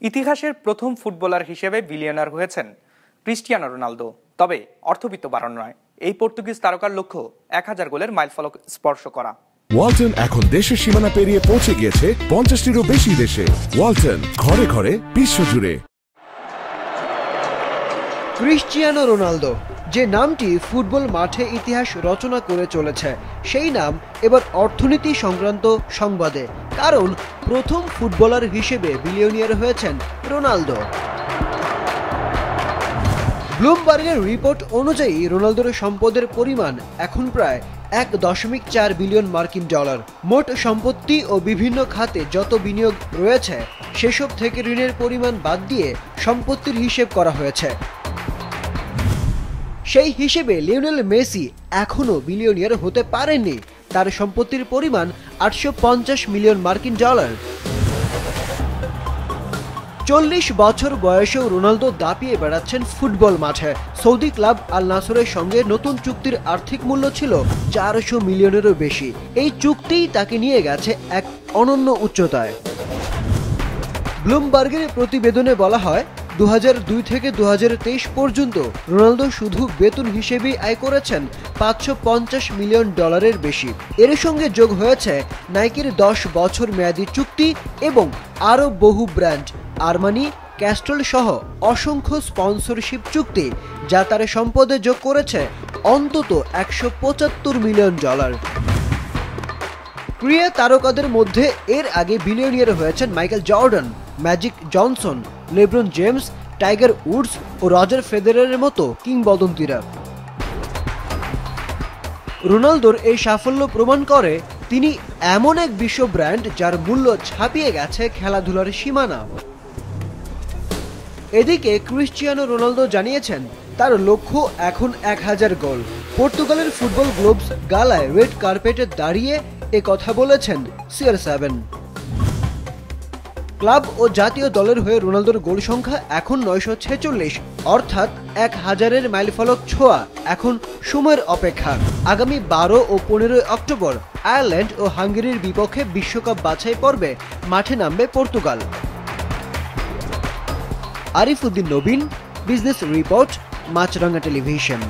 ইতিহাসের প্রথম ফুটবলার হিসেবে বিলিয়নার হয়েছেন ক্রিস্টিয়ানো রোনালদো। তবে অর্থবিত্ত বাড়ানো নয়, এই পর্তুগিজ তারকার লক্ষ্য 1000 গোলের মাইলফলক স্পর্শ করা। ওয়ালটন এখন দেশের সীমানা পেরিয়ে পৌঁছে গিয়েছে 50টিরও বেশি দেশে। ওয়ালটন, ঘরে ঘরে বিশ্বজুড়ে। ক্রিস্টিয়ানো রোনালদো, যে নামটি ফুটবল মাঠে ইতিহাস রচনা করে চলেছে, সেই নাম এবার অর্থনীতি সংক্রান্ত সংবাদে, কারণ প্রথম ফুটবলার হিসেবে বিলিয়নিয়ার হয়েছেন রোনালদো। ব্লুমবার্গের রিপোর্ট অনুযায়ী রোনালদোর সম্পদের পরিমাণ এখন প্রায় 1.4 বিলিয়ন মার্কিন ডলার। মোট সম্পত্তি ও বিভিন্ন খাতে যত বিনিয়োগ রয়েছে সেসব থেকে ঋণের পরিমাণ বাদ দিয়ে সম্পত্তির হিসেব করা হয়েছে। সেই হিসেবে লিওনেল মেসি এখনও বিলিয়নিয়ার হতে পারেননি। তার সম্পত্তির পরিমাণ 850 মিলিয়ন মার্কিন ডলার। 40 বছর বয়সেও রোনালদো দাপিয়ে বেড়াচ্ছেন ফুটবল মাঠে। সৌদি ক্লাব আল নাসরের সঙ্গে নতুন চুক্তির আর্থিক মূল্য ছিল 400 মিলিয়নেরও বেশি। এই চুক্তিই তাকে নিয়ে গেছে এক অনন্য উচ্চতায়। ব্লুমবার্গের প্রতিবেদনে বলা হয়, 2002 থেকে 2023 পর্যন্ত রোনালদো শুধু বেতন হিসেবেই আয় করেছেন 550 মিলিয়ন ডলারের বেশি। এর সঙ্গে যোগ হয়েছে নাইকির 10 বছর মেয়াদী চুক্তি এবং আরও বহু ব্র্যান্ড, আরমানি, ক্যাস্ট্রল সহ অসংখ্য স্পন্সরশিপ চুক্তি, যা তার সম্পদে যোগ করেছে অন্তত 175 মিলিয়ন ডলার। ক্রীড়া তারকাদের মধ্যে এর আগে বিলিয়নিয়ার হয়েছেন Michael Jordan, Magic Johnson, LeBron James, Tiger Woods ও রজার ফেদেরারের মতো কিংবদন্তিরা। রোনালদোর এই সাফল্য প্রমাণ করে তিনি এমন এক বিশ্ব ব্র্যান্ড যার মূল্য ছাপিয়ে গেছে খেলাধুলার সীমানা। এদিকে ক্রিস্টিয়ানো রোনালদো জানিয়েছেন তার লক্ষ্য এখন 1000 গোল। পর্তুগালের ফুটবল গ্লোবস গালায় রেড কার্পেটে দাঁড়িয়ে এ কথা বলেছেন CR7। ক্লাব ও জাতীয় দলের হয়ে রোনালদোর গোল সংখ্যা এখন 946, অর্থাৎ 1000-এর মাইলফলক ছোঁয়া এখন সময়ের অপেক্ষা। আগামী 12 ও 15 অক্টোবর আয়ারল্যান্ড ও হাঙ্গেরির বিপক্ষে বিশ্বকাপ বাছাই পর্বে মাঠে নামবে পর্তুগাল। আরিফ উদ্দিন নবীন, বিজনেস রিপোর্ট, মাছরাঙা টেলিভিশন।